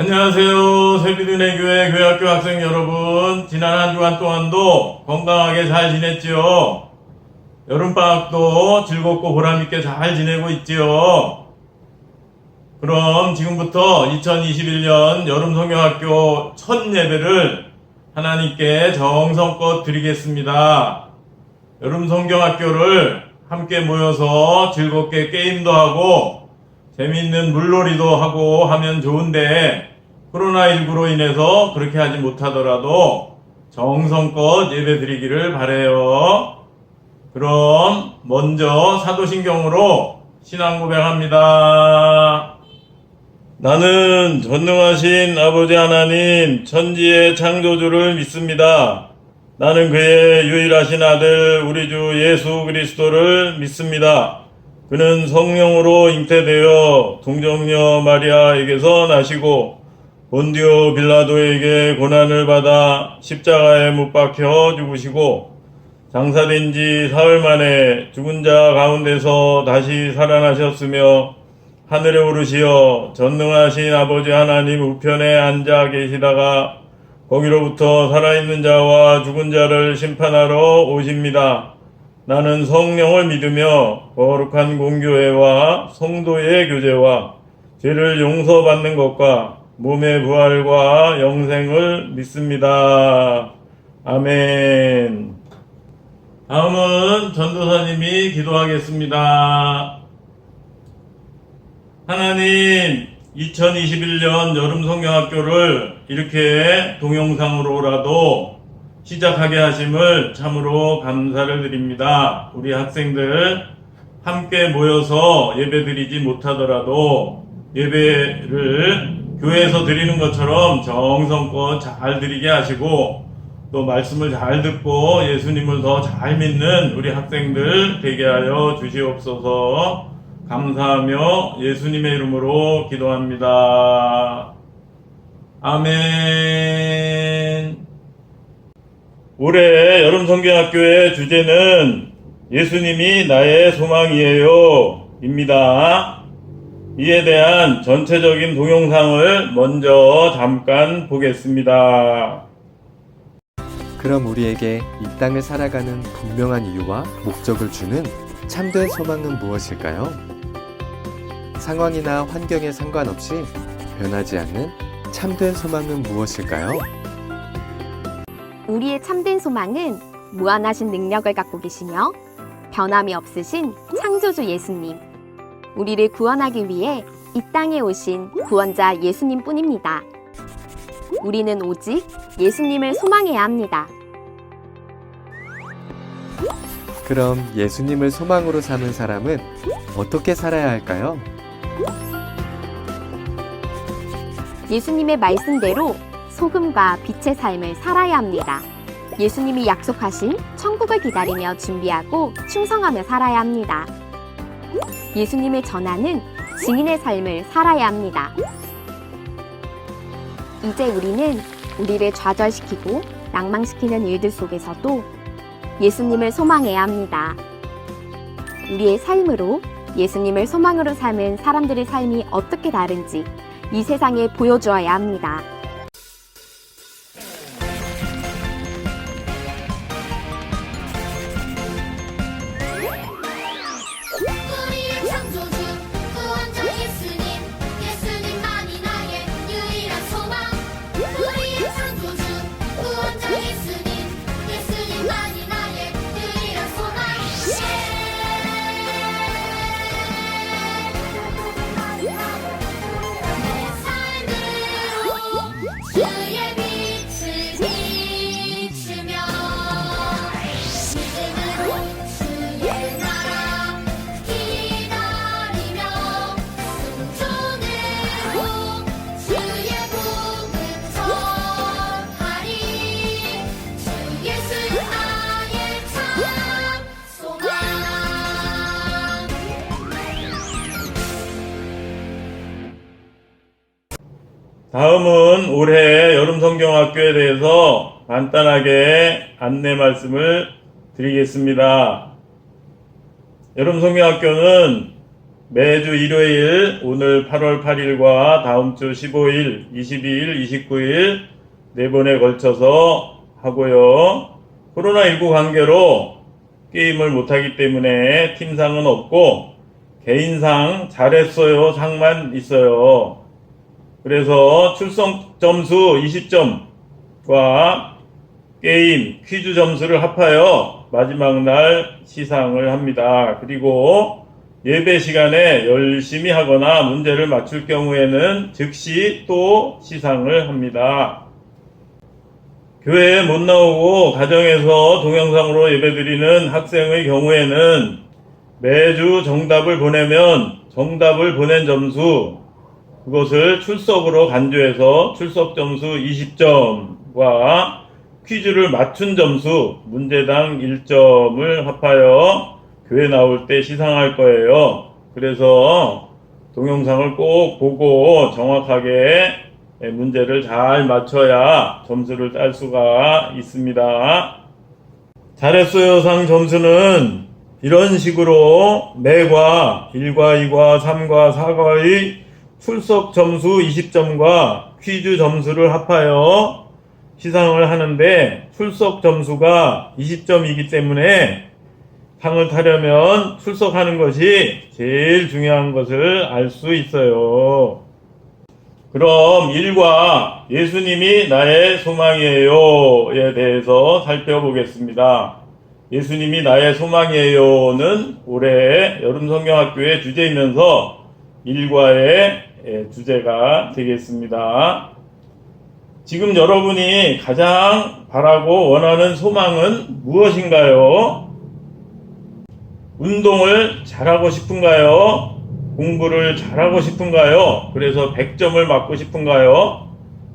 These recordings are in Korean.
안녕하세요. 새비둔의 교회 교회학교 학생 여러분. 지난 한 주간 동안도 건강하게 잘 지냈지요? 여름방학도 즐겁고 보람있게 잘 지내고 있지요? 그럼 지금부터 2021년 여름성경학교 첫 예배를 하나님께 정성껏 드리겠습니다. 여름성경학교를 함께 모여서 즐겁게 게임도 하고 재미있는 물놀이도 하고 하면 좋은데 코로나19로 인해서 그렇게 하지 못하더라도 정성껏 예배 드리기를 바라요. 그럼 먼저 사도신경으로 신앙 고백합니다. 나는 전능하신 아버지 하나님 천지의 창조주를 믿습니다. 나는 그의 유일하신 아들 우리 주 예수 그리스도를 믿습니다. 그는 성령으로 잉태되어 동정녀 마리아에게서 나시고 본디오 빌라도에게 고난을 받아 십자가에 못 박혀 죽으시고 장사된 지 사흘 만에 죽은 자 가운데서 다시 살아나셨으며 하늘에 오르시어 전능하신 아버지 하나님 우편에 앉아 계시다가 거기로부터 살아있는 자와 죽은 자를 심판하러 오십니다. 나는 성령을 믿으며 거룩한 공교회와 성도의 교제와 죄를 용서받는 것과 몸의 부활과 영생을 믿습니다. 아멘. 다음은 전도사님이 기도하겠습니다. 하나님, 2021년 여름성경학교를 이렇게 동영상으로라도 시작하게 하심을 참으로 감사를 드립니다. 우리 학생들 함께 모여서 예배 드리지 못하더라도 예배를 교회에서 드리는 것처럼 정성껏 잘 드리게 하시고 또 말씀을 잘 듣고 예수님을 더 잘 믿는 우리 학생들 되게 하여 주시옵소서. 감사하며 예수님의 이름으로 기도합니다. 아멘. 올해 여름성경학교의 주제는 예수님이 나의 소망이에요 입니다. 이에 대한 전체적인 동영상을 먼저 잠깐 보겠습니다. 그럼 우리에게 이 땅을 살아가는 분명한 이유와 목적을 주는 참된 소망은 무엇일까요? 상황이나 환경에 상관없이 변하지 않는 참된 소망은 무엇일까요? 우리의 참된 소망은 무한하신 능력을 갖고 계시며 변함이 없으신 창조주 예수님, 우리를 구원하기 위해 이 땅에 오신 구원자 예수님 뿐입니다. 우리는 오직 예수님을 소망해야 합니다. 그럼 예수님을 소망으로 삼은 사람은 어떻게 살아야 할까요? 예수님의 말씀대로 소금과 빛의 삶을 살아야 합니다. 예수님이 약속하신 천국을 기다리며 준비하고 충성하며 살아야 합니다. 예수님을 전하는 증인의 삶을 살아야 합니다. 이제 우리는 우리를 좌절시키고 낭망시키는 일들 속에서도 예수님을 소망해야 합니다. 우리의 삶으로 예수님을 소망으로 삶은 사람들의 삶이 어떻게 다른지 이 세상에 보여주어야 합니다. 우리의 창조주 구원자 예수님, 예수님만이 나의 유일한 소망. 우리의 창조주 구원자 예수님, 예수님만이 나의 유일한 소망. 내 삶으로 주의 빛을 비추며 믿음으로 주의 나라 기다리며 순종으로 주의 복음 전하리. 주 예수 나의 참 소망. 다음은 올해 여름성경학교에 대해서 간단하게 안내 말씀을 드리겠습니다. 여름성경학교는 매주 일요일 오늘 8월 8일과 다음 주 15일, 22일, 29일 네 번에 걸쳐서 하고요. 코로나19 관계로 게임을 못하기 때문에 팀상은 없고 개인상 잘했어요 상만 있어요. 그래서 출석 점수 20점과 게임 퀴즈 점수를 합하여 마지막 날 시상을 합니다. 그리고 예배 시간에 열심히 하거나 문제를 맞출 경우에는 즉시 또 시상을 합니다. 교회에 못 나오고 가정에서 동영상으로 예배드리는 학생의 경우에는 매주 정답을 보내면 정답을 보낸 점수, 그것을 출석으로 간주해서 출석 점수 20점과 퀴즈를 맞춘 점수, 문제당 1점을 합하여 교회 나올 때 시상할 거예요. 그래서 동영상을 꼭 보고 정확하게 문제를 잘 맞춰야 점수를 딸 수가 있습니다. 잘했어요 상 점수는 이런 식으로 매과 1과 2과 3과 4과의 출석 점수 20점과 퀴즈 점수를 합하여 시상을 하는데, 출석 점수가 20점이기 때문에 상을 타려면 출석하는 것이 제일 중요한 것을 알 수 있어요. 그럼 1과 예수님이 나의 소망이에요에 대해서 살펴보겠습니다. 예수님이 나의 소망이에요는 올해 여름성경학교의 주제이면서 1과의 주제가 되겠습니다. 지금 여러분이 가장 바라고 원하는 소망은 무엇인가요? 운동을 잘하고 싶은가요? 공부를 잘하고 싶은가요? 그래서 100점을 맞고 싶은가요?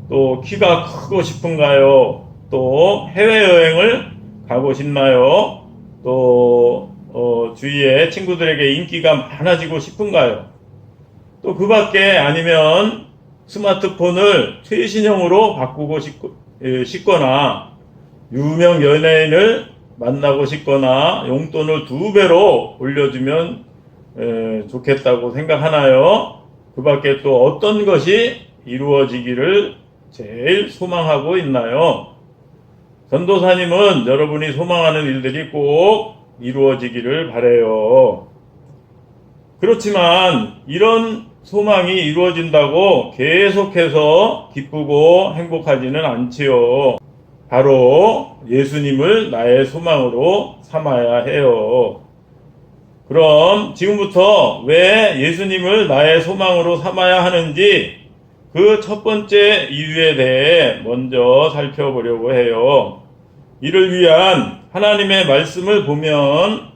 또 키가 크고 싶은가요? 또 해외여행을 가고 싶나요? 또 주위에 친구들에게 인기가 많아지고 싶은가요? 또 그 밖에 아니면 스마트폰을 최신형으로 바꾸고 싶거나 유명 연예인을 만나고 싶거나 용돈을 2배로 올려주면 좋겠다고 생각하나요? 그 밖에 또 어떤 것이 이루어지기를 제일 소망하고 있나요? 전도사님은 여러분이 소망하는 일들이 꼭 이루어지기를 바라요. 그렇지만 이런 소망이 이루어진다고 계속해서 기쁘고 행복하지는 않지요. 바로 예수님을 나의 소망으로 삼아야 해요. 그럼 지금부터 왜 예수님을 나의 소망으로 삼아야 하는지 그 첫 번째 이유에 대해 먼저 살펴보려고 해요. 이를 위한 하나님의 말씀을 보면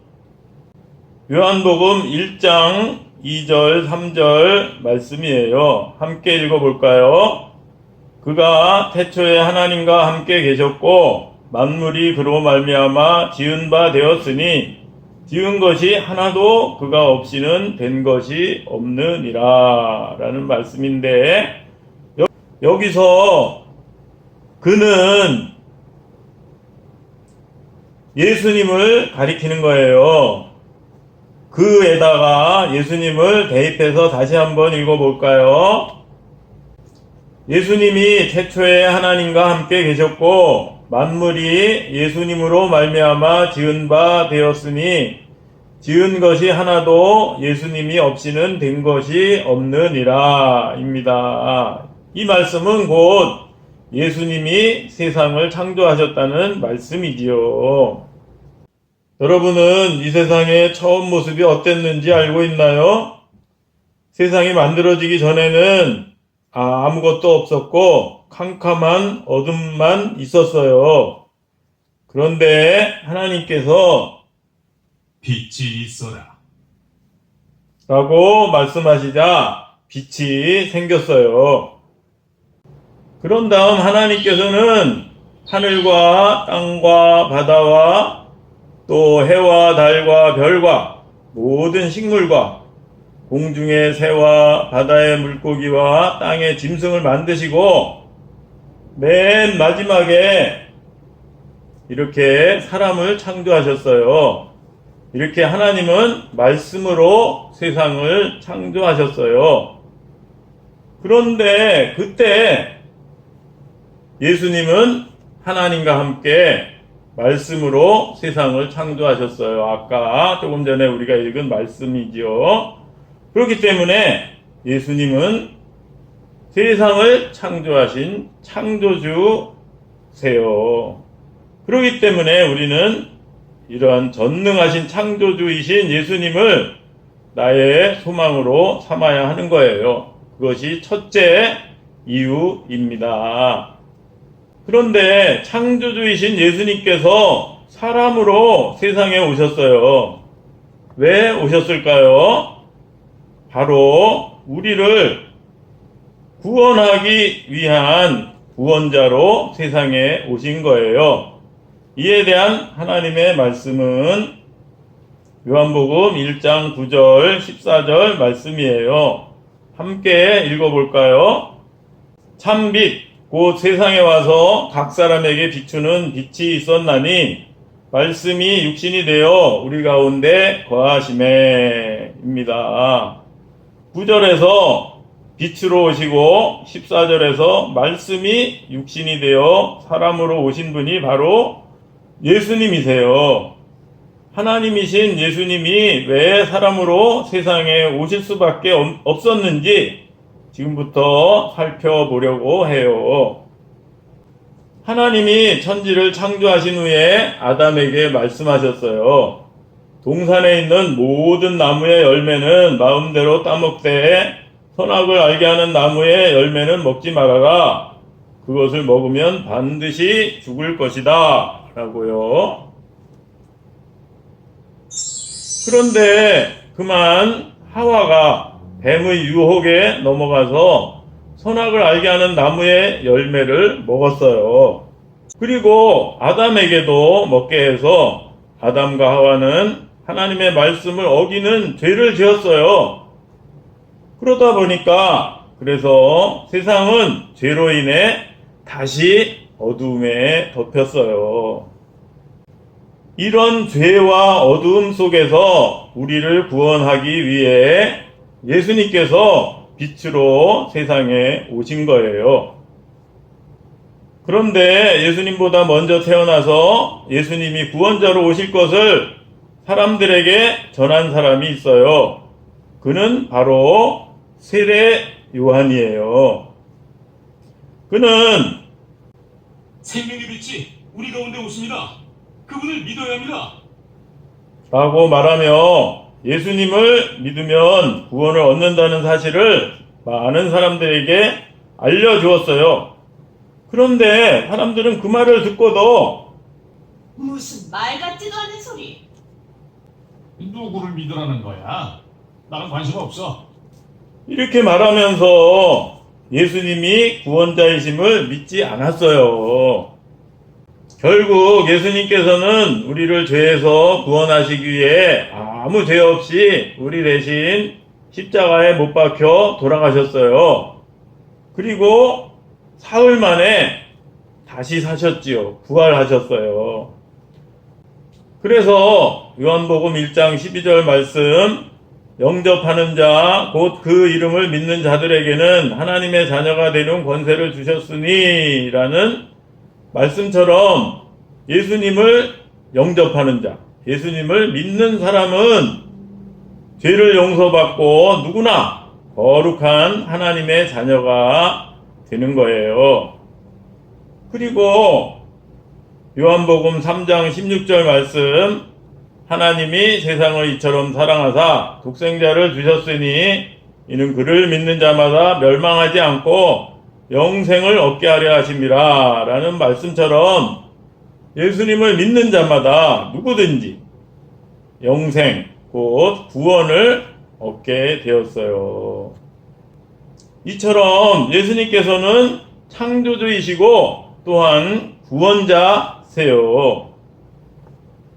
요한복음 1장 2절, 3절 말씀이에요. 함께 읽어볼까요? 그가 태초에 하나님과 함께 계셨고 만물이 그로 말미암아 지은 바 되었으니 지은 것이 하나도 그가 없이는 된 것이 없느니라 라는 말씀인데, 여기서 그는 예수님을 가리키는 거예요. 그에다가 예수님을 대입해서 다시 한번 읽어볼까요? 예수님이 태초에 하나님과 함께 계셨고 만물이 예수님으로 말미암아 지은 바 되었으니 지은 것이 하나도 예수님이 없이는 된 것이 없느니라 입니다. 이 말씀은 곧 예수님이 세상을 창조하셨다는 말씀이지요. 여러분은 이 세상의 처음 모습이 어땠는지 알고 있나요? 세상이 만들어지기 전에는 아무것도 없었고 캄캄한 어둠만 있었어요. 그런데 하나님께서 빛이 있어라. 라고 말씀하시자 빛이 생겼어요. 그런 다음 하나님께서는 하늘과 땅과 바다와 또 해와 달과 별과 모든 식물과 공중의 새와 바다의 물고기와 땅의 짐승을 만드시고 맨 마지막에 이렇게 사람을 창조하셨어요. 이렇게 하나님은 말씀으로 세상을 창조하셨어요. 그런데 그때 예수님은 하나님과 함께 말씀으로 세상을 창조하셨어요. 아까 조금 전에 우리가 읽은 말씀이지요. 그렇기 때문에 예수님은 세상을 창조하신 창조주세요. 그렇기 때문에 우리는 이러한 전능하신 창조주이신 예수님을 나의 소망으로 삼아야 하는 거예요. 그것이 첫째 이유입니다. 그런데 창조주이신 예수님께서 사람으로 세상에 오셨어요. 왜 오셨을까요? 바로 우리를 구원하기 위한 구원자로 세상에 오신 거예요. 이에 대한 하나님의 말씀은 요한복음 1장 9절 14절 말씀이에요. 함께 읽어볼까요? 참빛 곧 세상에 와서 각 사람에게 비추는 빛이 있었나니 말씀이 육신이 되어 우리 가운데 거하심에입니다. 9절에서 빛으로 오시고 14절에서 말씀이 육신이 되어 사람으로 오신 분이 바로 예수님이세요. 하나님이신 예수님이 왜 사람으로 세상에 오실 수밖에 없었는지 지금부터 살펴보려고 해요. 하나님이 천지를 창조하신 후에 아담에게 말씀하셨어요. 동산에 있는 모든 나무의 열매는 마음대로 따먹되 선악을 알게 하는 나무의 열매는 먹지 말아라. 그것을 먹으면 반드시 죽을 것이다. 라고요. 그런데 그만 하와가 뱀의 유혹에 넘어가서 선악을 알게 하는 나무의 열매를 먹었어요. 그리고 아담에게도 먹게 해서 아담과 하와는 하나님의 말씀을 어기는 죄를 지었어요. 그러다 보니까 그래서 세상은 죄로 인해 다시 어두움에 덮였어요. 이런 죄와 어두움 속에서 우리를 구원하기 위해 예수님께서 빛으로 세상에 오신 거예요. 그런데 예수님보다 먼저 태어나서 예수님이 구원자로 오실 것을 사람들에게 전한 사람이 있어요. 그는 바로 세례 요한이에요. 그는 생명의 빛이 우리 가운데 오십니다. 그분을 믿어야 합니다. 라고 말하며 예수님을 믿으면 구원을 얻는다는 사실을 많은 사람들에게 알려주었어요. 그런데 사람들은 그 말을 듣고도 무슨 말 같지도 않은 소리. 누구를 믿으라는 거야? 나는 관심 없어. 이렇게 말하면서 예수님이 구원자이심을 믿지 않았어요. 결국 예수님께서는 우리를 죄에서 구원하시기 위해 아무 죄 없이 우리 대신 십자가에 못 박혀 돌아가셨어요. 그리고 사흘 만에 다시 사셨지요. 부활하셨어요. 그래서 요한복음 1장 12절 말씀, 영접하는 자, 곧 그 이름을 믿는 자들에게는 하나님의 자녀가 되는 권세를 주셨으니 라는 말씀처럼 예수님을 영접하는 자, 예수님을 믿는 사람은 죄를 용서받고 누구나 거룩한 하나님의 자녀가 되는 거예요. 그리고 요한복음 3장 16절 말씀, 하나님이 세상을 이처럼 사랑하사 독생자를 주셨으니 이는 그를 믿는 자마다 멸망하지 않고 영생을 얻게 하려 하심이라 라는 말씀처럼 예수님을 믿는 자마다 누구든지 영생, 곧 구원을 얻게 되었어요. 이처럼 예수님께서는 창조주이시고 또한 구원자세요.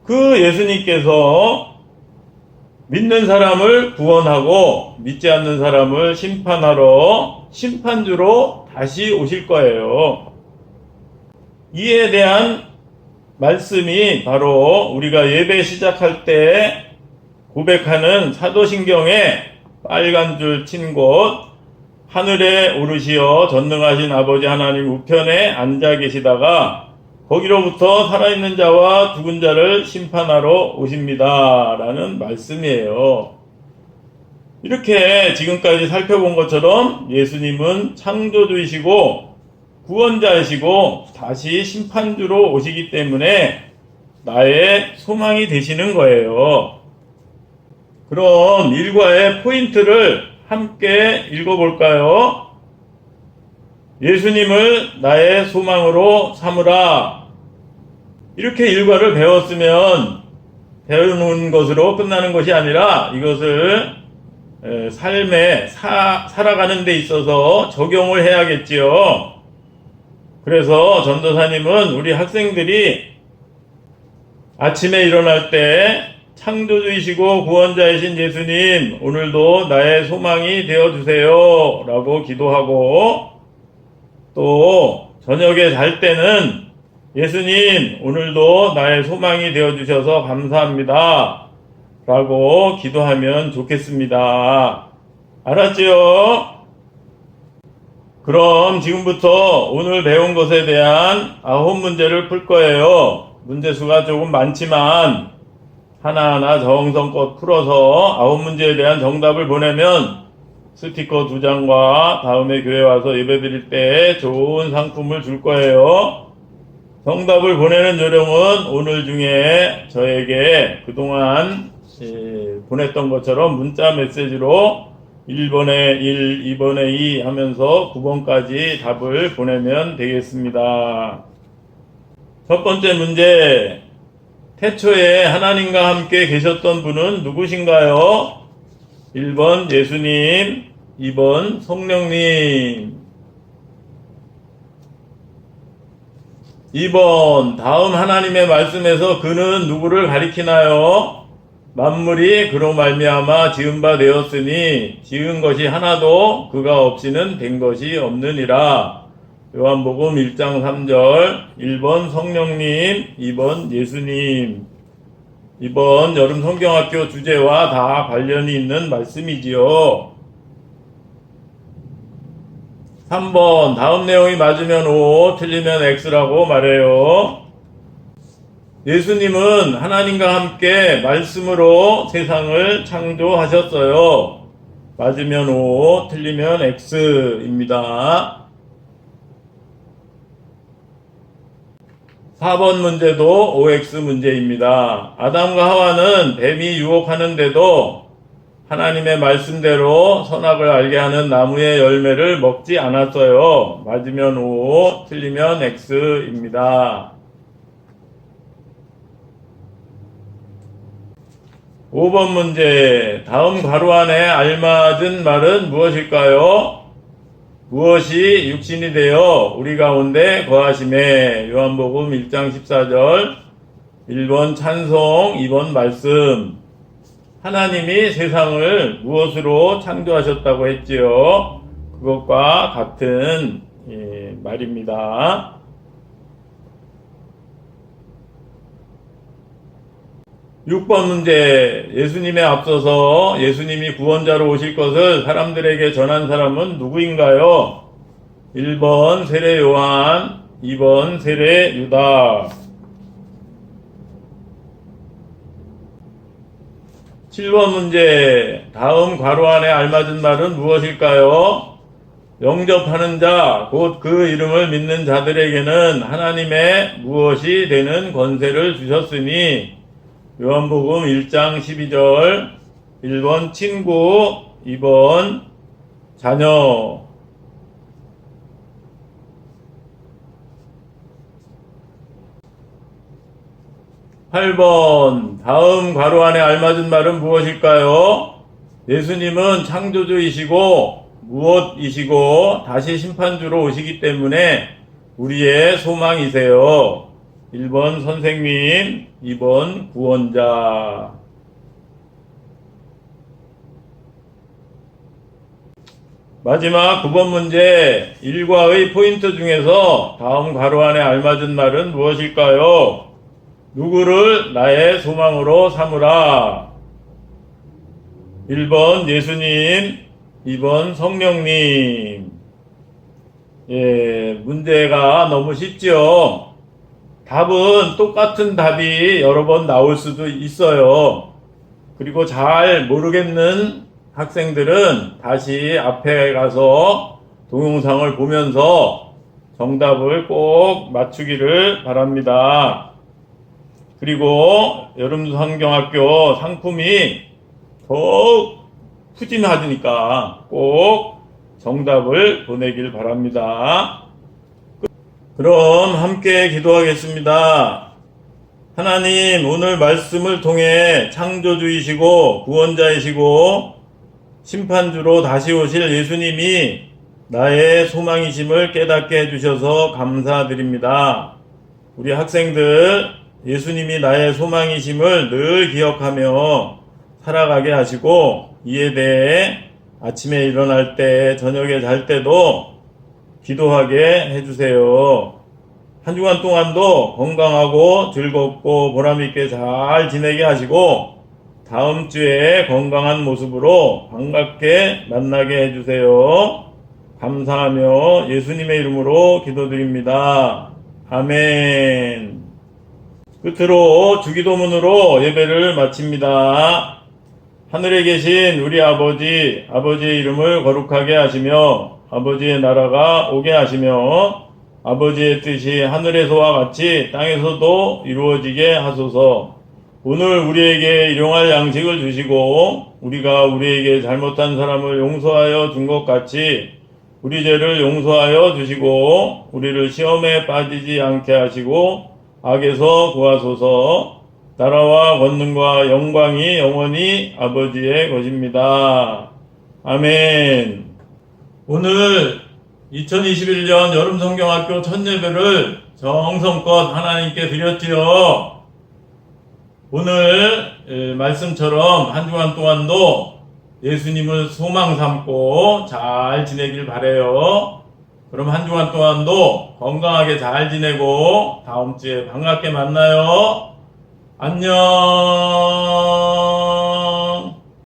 그 예수님께서 믿는 사람을 구원하고 믿지 않는 사람을 심판하러 심판주로 다시 오실 거예요. 이에 대한 말씀이 바로 우리가 예배 시작할 때 고백하는 사도신경에 빨간 줄 친 곳, 하늘에 오르시어 전능하신 아버지 하나님 우편에 앉아 계시다가 거기로부터 살아있는 자와 죽은 자를 심판하러 오십니다. 라는 말씀이에요. 이렇게 지금까지 살펴본 것처럼 예수님은 창조주이시고 구원자이시고 다시 심판주로 오시기 때문에 나의 소망이 되시는 거예요. 그럼 일과의 포인트를 함께 읽어볼까요? 예수님을 나의 소망으로 삼으라. 이렇게 일과를 배웠으면 배우는 것으로 끝나는 것이 아니라 이것을 삶에 살아가는 데 있어서 적용을 해야겠지요. 그래서 전도사님은 우리 학생들이 아침에 일어날 때 창조주이시고 구원자이신 예수님, 오늘도 나의 소망이 되어주세요 라고 기도하고, 또 저녁에 잘 때는 예수님, 오늘도 나의 소망이 되어주셔서 감사합니다 라고 기도하면 좋겠습니다. 알았지요? 그럼 지금부터 오늘 배운 것에 대한 9문제를 풀 거예요. 문제수가 조금 많지만 하나하나 정성껏 풀어서 9문제에 대한 정답을 보내면 스티커 2장과 다음에 교회 와서 예배 드릴 때 좋은 상품을 줄 거예요. 정답을 보내는 요령은 오늘 중에 저에게 그동안 보냈던 것처럼 문자 메시지로 1번에 1, 2번에 2 하면서 9번까지 답을 보내면 되겠습니다. 첫 번째 문제. 태초에 하나님과 함께 계셨던 분은 누구신가요? 1번 예수님, 2번 성령님. 2번 다음 하나님의 말씀에서 그는 누구를 가리키나요? 만물이 그로 말미암아 지은 바 되었으니 지은 것이 하나도 그가 없이는 된 것이 없느니라. 요한복음 1장 3절. 1번 성령님, 2번 예수님. 이번 여름 성경학교 주제와 다 관련이 있는 말씀이지요. 3번 다음 내용이 맞으면 O, 틀리면 X라고 말해요. 예수님은 하나님과 함께 말씀으로 세상을 창조하셨어요. 맞으면 O, 틀리면 X입니다. 4번 문제도 OX 문제입니다. 아담과 하와는 뱀이 유혹하는데도 하나님의 말씀대로 선악을 알게 하는 나무의 열매를 먹지 않았어요. 맞으면 O, 틀리면 X입니다. 5번 문제. 다음 괄호 안에 알맞은 말은 무엇일까요? 무엇이 육신이 되어 우리 가운데 거하심에. 요한복음 1장 14절. 1번 찬송, 2번 말씀. 하나님이 세상을 무엇으로 창조하셨다고 했지요? 그것과 같은 말입니다. 6번 문제. 예수님에 앞서서 예수님이 구원자로 오실 것을 사람들에게 전한 사람은 누구인가요? 1번 세례 요한, 2번 세례 유다. 7번 문제. 다음 괄호 안에 알맞은 말은 무엇일까요? 영접하는 자, 곧 그 이름을 믿는 자들에게는 하나님의 무엇이 되는 권세를 주셨으니. 요한복음 1장 12절. 1번 친구, 2번 자녀. 8번 다음 괄호 안에 알맞은 말은 무엇일까요? 예수님은 창조주이시고 무엇이시고 다시 심판주로 오시기 때문에 우리의 소망이세요. 1번 선생님, 2번 구원자. 마지막 9번 문제. 일과의 포인트 중에서 다음 괄호 안에 알맞은 말은 무엇일까요? 누구를 나의 소망으로 삼으라. 1번 예수님, 2번 성령님. 예, 문제가 너무 쉽죠? 답은 똑같은 답이 여러 번 나올 수도 있어요. 그리고 잘 모르겠는 학생들은 다시 앞에 가서 동영상을 보면서 정답을 꼭 맞추기를 바랍니다. 그리고 여름성경학교 상품이 더욱 푸짐하니까 꼭 정답을 보내길 바랍니다. 그럼 함께 기도하겠습니다. 하나님, 오늘 말씀을 통해 창조주이시고 구원자이시고 심판주로 다시 오실 예수님이 나의 소망이심을 깨닫게 해주셔서 감사드립니다. 우리 학생들, 예수님이 나의 소망이심을 늘 기억하며 살아가게 하시고, 이에 대해 아침에 일어날 때, 저녁에 잘 때도 기도하게 해주세요. 한 주간 동안도 건강하고 즐겁고 보람있게 잘 지내게 하시고, 다음 주에 건강한 모습으로 반갑게 만나게 해주세요. 감사하며 예수님의 이름으로 기도드립니다. 아멘. 끝으로 주기도문으로 예배를 마칩니다. 하늘에 계신 우리 아버지, 아버지의 이름을 거룩하게 하시며 아버지의 나라가 오게 하시며 아버지의 뜻이 하늘에서와 같이 땅에서도 이루어지게 하소서. 오늘 우리에게 일용할 양식을 주시고 우리가 우리에게 잘못한 사람을 용서하여 준 것 같이 우리 죄를 용서하여 주시고 우리를 시험에 빠지지 않게 하시고 악에서 구하소서. 나라와 권능과 영광이 영원히 아버지의 것입니다. 아멘. 오늘 2021년 여름성경학교 첫 예배를 정성껏 하나님께 드렸지요. 오늘 말씀처럼 한 주간 동안도 예수님을 소망 삼고 잘 지내길 바래요. 그럼 한 주간 동안도 건강하게 잘 지내고 다음 주에 반갑게 만나요. 안녕.